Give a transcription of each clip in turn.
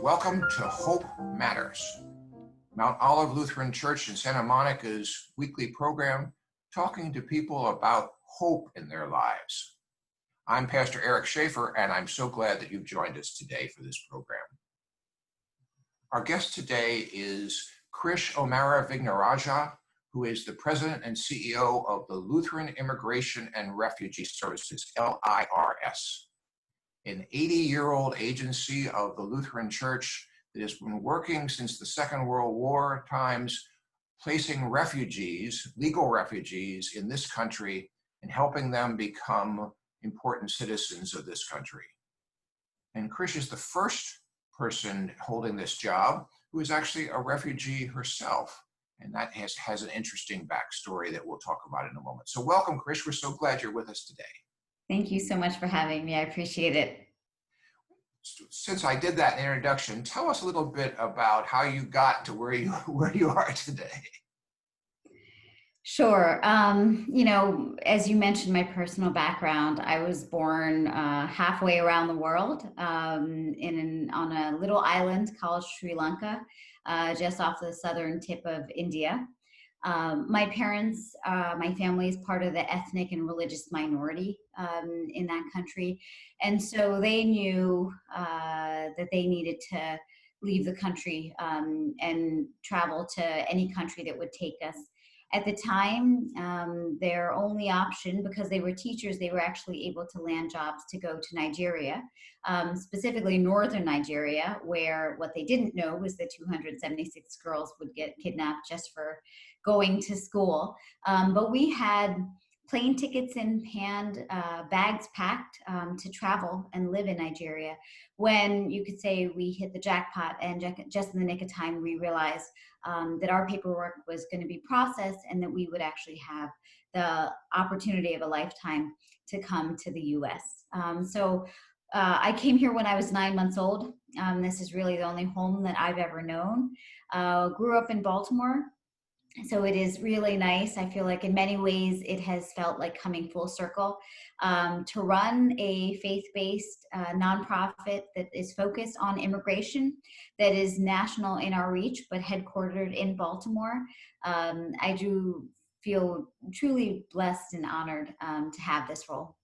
Welcome to Hope Matters, Mount Olive Lutheran Church in Santa Monica's weekly program, talking to people about hope in their lives. I'm Pastor Shafer, and I'm so glad that you've joined us today for this program. Our guest today is Krish O'Mara Vignarajah, who is the President and CEO of the Lutheran Immigration and Refugee Services, LIRS, an 80-year-old agency of the Lutheran Church that has been working since the Second World War times, placing refugees, legal refugees in this country and helping them become important citizens of this country. And Krish is the first person holding this job who is actually a refugee herself. And that has an interesting backstory that we'll talk about in a moment. So welcome, Krish. We're so glad you're with us today. Thank you so much for having me. I appreciate it. Since I did that introduction, tell us a little bit about how you got to where you are today. Sure. As you mentioned, my personal background, I was born halfway around the world on a little island called Sri Lanka, just off the southern tip of India. My parents, my family is part of the ethnic and religious minority in that country. And so they knew that they needed to leave the country and travel to any country that would take us. At the time, their only option, because they were teachers, they were actually able to land jobs to go to Nigeria, specifically northern Nigeria, where what they didn't know was that 276 girls would get kidnapped just for going to school. But we had plane tickets in hand, bags packed to travel and live in Nigeria, when you could say we hit the jackpot, and just in the nick of time, we realized that our paperwork was going to be processed and that we would actually have the opportunity of a lifetime to come to the U.S. So I came here when I was 9 months old. This is really the only home that I've ever known. Grew up in Baltimore. So it is really nice. I feel like in many ways it has felt like coming full circle to run a faith-based nonprofit that is focused on immigration, that is national in our reach, but headquartered in Baltimore. I do feel truly blessed and honored to have this role.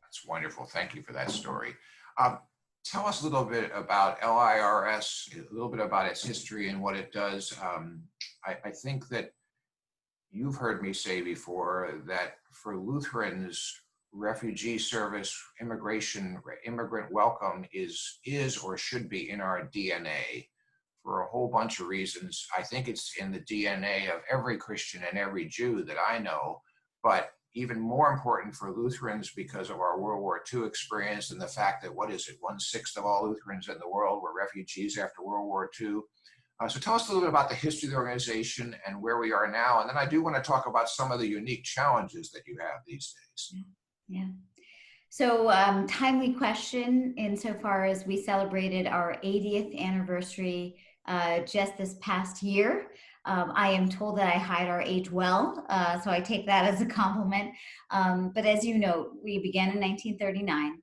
That's wonderful. Thank you for that story. Tell us a little bit about LIRS, a little bit about its history and what it does. I think that you've heard me say before that for Lutherans, refugee service, immigrant welcome is or should be in our DNA for a whole bunch of reasons. I think it's in the DNA of every Christian and every Jew that I know, but even more important for Lutherans because of our World War II experience and the fact that, 1/6 of all Lutherans in the world were refugees after World War II. So tell us a little bit about the history of the organization and where we are now. And then I do want to talk about some of the unique challenges that you have these days. Yeah. So timely question insofar as we celebrated our 80th anniversary just this past year. I am told that I hide our age well, so I take that as a compliment. But as you know, we began in 1939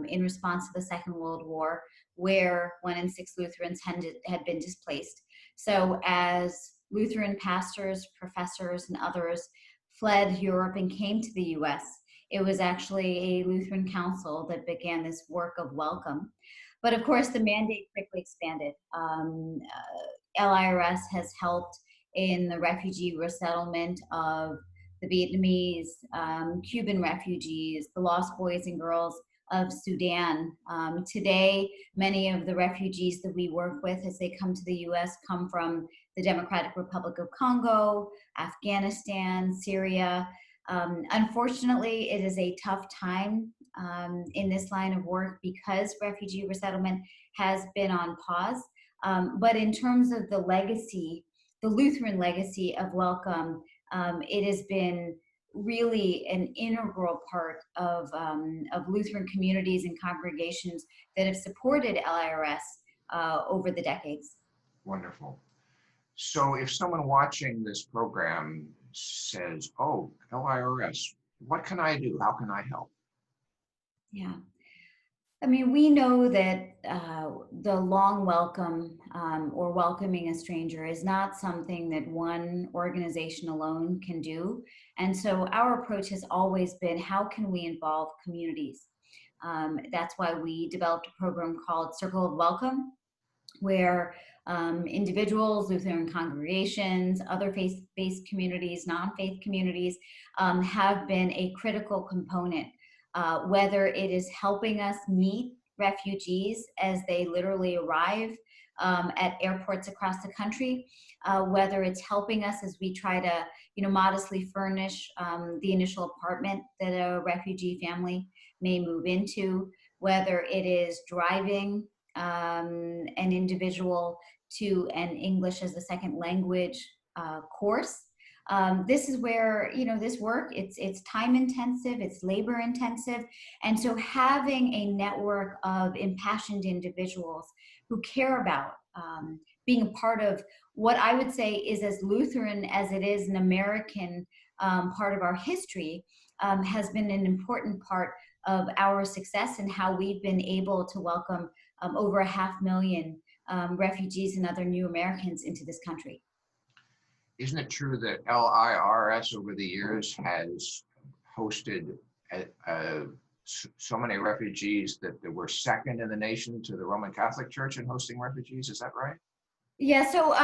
in response to the Second World War, where 1 in 6 Lutherans had been displaced. So as Lutheran pastors, professors, and others fled Europe and came to the U.S., it was actually a Lutheran council that began this work of welcome. But of course, the mandate quickly expanded. LIRS has helped in the refugee resettlement of the Vietnamese, Cuban refugees, the lost boys and girls of Sudan. Today, many of the refugees that we work with as they come to the U.S. come from the Democratic Republic of Congo, Afghanistan, Syria. Unfortunately, it is a tough time in this line of work because refugee resettlement has been on pause. But in terms of the legacy, the Lutheran legacy of welcome, it has been really an integral part of Lutheran communities and congregations that have supported LIRS over the decades. Wonderful. So if someone watching this program says, oh, LIRS, what can I do? How can I help? Yeah. I mean, we know that the long welcome or welcoming a stranger is not something that one organization alone can do. And so our approach has always been, how can we involve communities? That's why we developed a program called Circle of Welcome, where individuals, Lutheran congregations, other faith-based communities, non-faith communities have been a critical component, whether it is helping us meet refugees as they literally arrive at airports across the country, whether it's helping us as we try to, modestly furnish the initial apartment that a refugee family may move into, whether it is driving an individual to an English as a second language course. This is where, this work, it's time intensive, it's labor intensive. And so having a network of impassioned individuals who care about being a part of what I would say is as Lutheran as it is an American part of our history, has been an important part of our success and how we've been able to welcome over 500,000 refugees and other new Americans into this country. Isn't it true that LIRS over the years has hosted so many refugees that they were second in the nation to the Roman Catholic Church in hosting refugees? Is that right? Yeah, so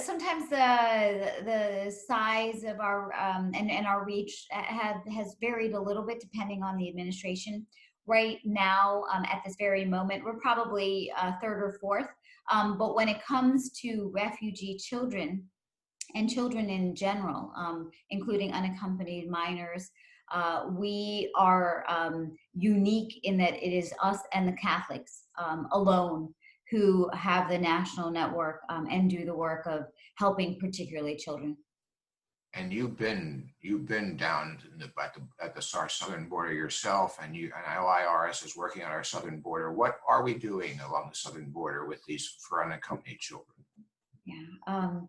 sometimes the size of our and our reach has varied a little bit depending on the administration. Right now, at this very moment, we're probably third or fourth. But when it comes to refugee children and children in general, including unaccompanied minors, we are unique in that it is us and the Catholics alone who have the national network and do the work of helping particularly children. And you've been down at the southern border yourself, and LIRS is working on our southern border. What are we doing along the southern border with these for unaccompanied children? Yeah,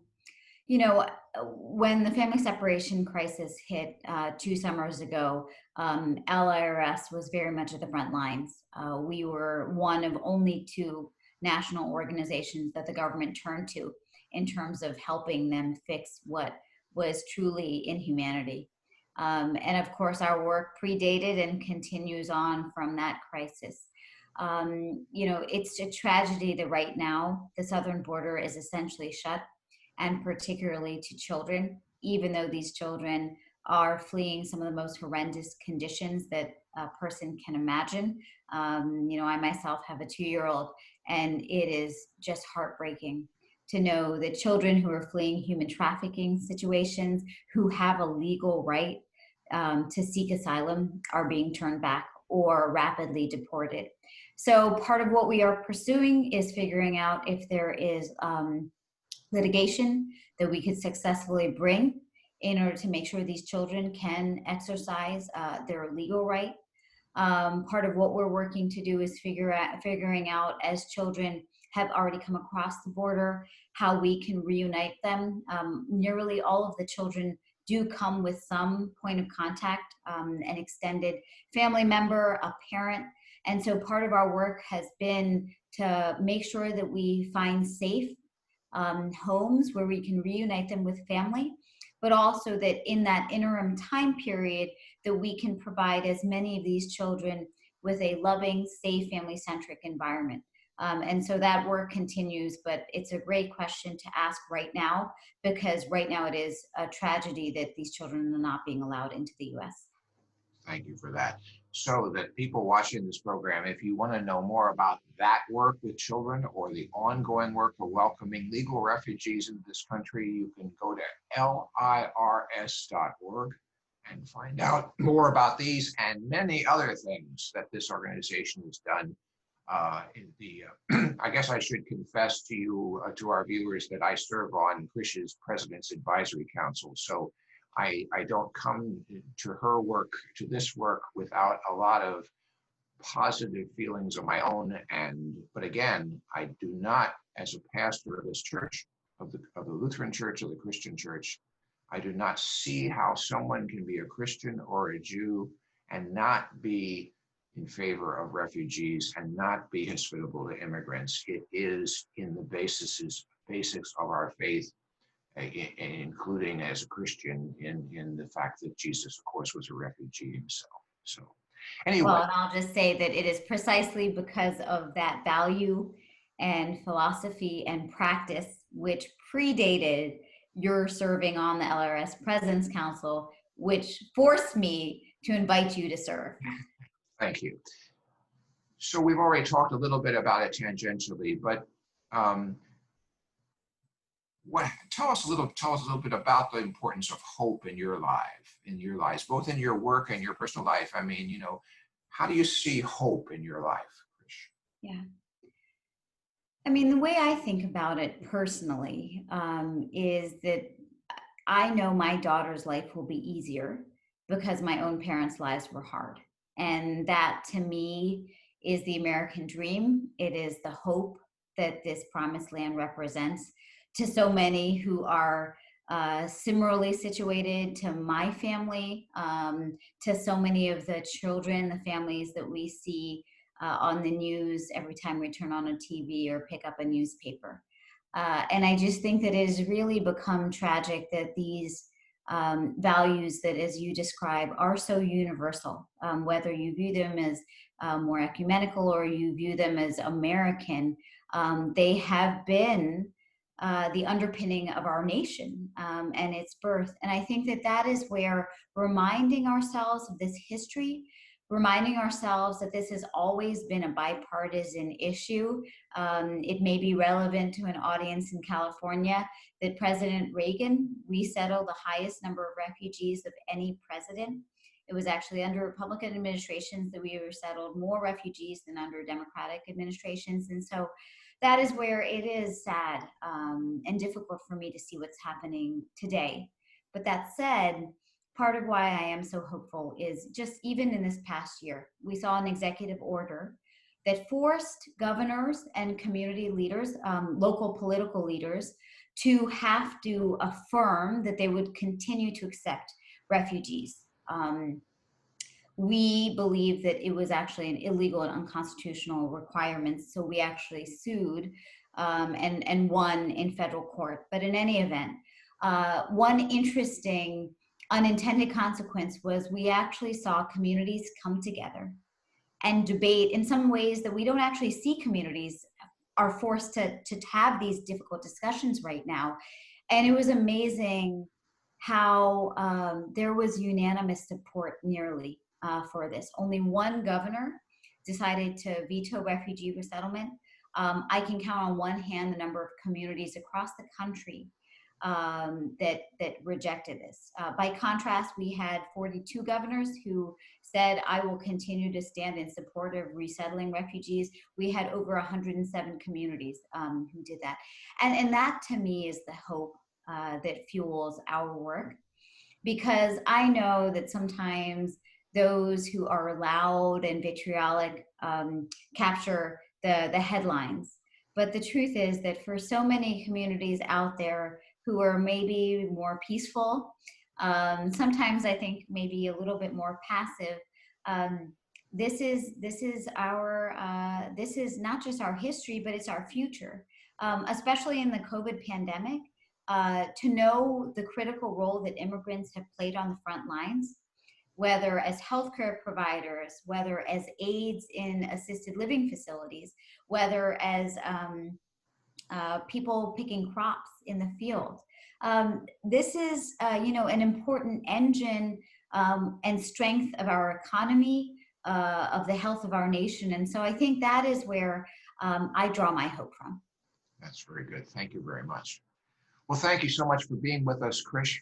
when the family separation crisis hit 2 summers ago, LIRS was very much at the front lines. We were one of only 2 national organizations that the government turned to in terms of helping them fix what was truly inhumanity. And of course, our work predated and continues on from that crisis. It's a tragedy that right now the southern border is essentially shut, and particularly to children, even though these children are fleeing some of the most horrendous conditions that a person can imagine. I myself have a 2-year-old, and it is just heartbreaking to know that children who are fleeing human trafficking situations, who have a legal right to seek asylum, are being turned back or rapidly deported. So part of what we are pursuing is figuring out if there is litigation that we could successfully bring in order to make sure these children can exercise their legal right. Part of what we're working to do is figuring out, as children have already come across the border, how we can reunite them. Nearly all of the children do come with some point of contact, an extended family member, a parent. And so part of our work has been to make sure that we find safe homes where we can reunite them with family, but also that in that interim time period that we can provide as many of these children with a loving, safe, family-centric environment. And so that work continues, but it's a great question to ask right now, because right now it is a tragedy that these children are not being allowed into the U.S. Thank you for that. So that people watching this program, if you want to know more about that work with children or the ongoing work of welcoming legal refugees into this country, you can go to lirs.org and find out more about these and many other things that this organization has done. I guess I should confess to you, to our viewers, that I serve on Krishs' President's Advisory Council. So I don't come to her work, to this work, without a lot of positive feelings of my own. But again, I do not, as a pastor of this church, of the Lutheran Church, of the Christian Church, I do not see how someone can be a Christian or a Jew and not be in favor of refugees and not be hospitable to immigrants. It is in the basics of our faith, including as a Christian in the fact that Jesus, of course, was a refugee himself. So anyway. Well, and I'll just say that it is precisely because of that value and philosophy and practice, which predated your serving on the LIRS President's Council, which forced me to invite you to serve. Thank you. So we've already talked a little bit about it tangentially, but tell us a little bit about the importance of hope in your lives, both in your work and your personal life. I mean, how do you see hope in your life, Krish? Yeah. I mean, the way I think about it personally is that I know my daughter's life will be easier because my own parents' lives were hard. And that, to me, is the American dream. It is the hope that this promised land represents to so many who are similarly situated to my family, to so many of the children, the families that we see on the news every time we turn on a TV or pick up a newspaper. And I just think that it has really become tragic that these values that, as you describe, are so universal, whether you view them as more ecumenical or you view them as American, they have been the underpinning of our nation and its birth. And I think that that is where reminding ourselves of this history, reminding ourselves that this has always been a bipartisan issue. It may be relevant to an audience in California that President Reagan resettled the highest number of refugees of any president. It was actually under Republican administrations that we resettled more refugees than under Democratic administrations. And so that is where it is sad and difficult for me to see what's happening today. But that said, part of why I am so hopeful is just even in this past year, we saw an executive order that forced governors and community leaders, local political leaders, to have to affirm that they would continue to accept refugees. We believe that it was actually an illegal and unconstitutional requirement, so we actually sued and won in federal court. But in any event, one interesting unintended consequence was we actually saw communities come together and debate in some ways that we don't actually see communities are forced to have these difficult discussions right now. And it was amazing how there was unanimous support nearly for this. Only one governor decided to veto refugee resettlement. I can count on one hand the number of communities across the country that rejected this. By contrast, we had 42 governors who said, I will continue to stand in support of resettling refugees. We had over 107 communities who did that. And that to me is the hope that fuels our work, because I know that sometimes those who are loud and vitriolic capture the headlines. But the truth is that for so many communities out there who are maybe more peaceful, sometimes I think maybe a little bit more passive, this is not just our history, but it's our future, especially in the COVID pandemic. To know the critical role that immigrants have played on the front lines, whether as healthcare providers, whether as aides in assisted living facilities, whether as people picking crops in the field. This is, an important engine and strength of our economy, of the health of our nation. And so I think that is where I draw my hope from. That's very good. Thank you very much. Well, thank you so much for being with us, Krish.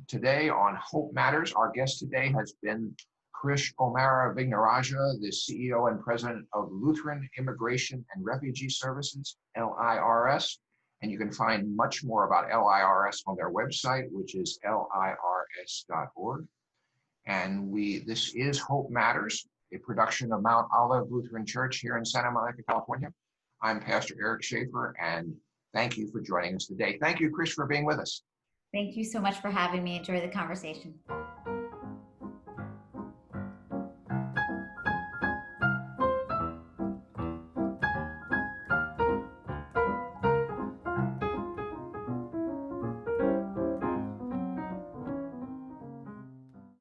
Today on Hope Matters, our guest today has been Krish O'Mara Vignarajah, the CEO and President of Lutheran Immigration and Refugee Services, LIRS. And you can find much more about LIRS on their website, which is lirs.org. And this is Hope Matters, a production of Mount Olive Lutheran Church here in Santa Monica, California. I'm Pastor Shafer, and thank you for joining us today. Thank you, Krish, for being with us. Thank you so much for having me. Enjoy the conversation.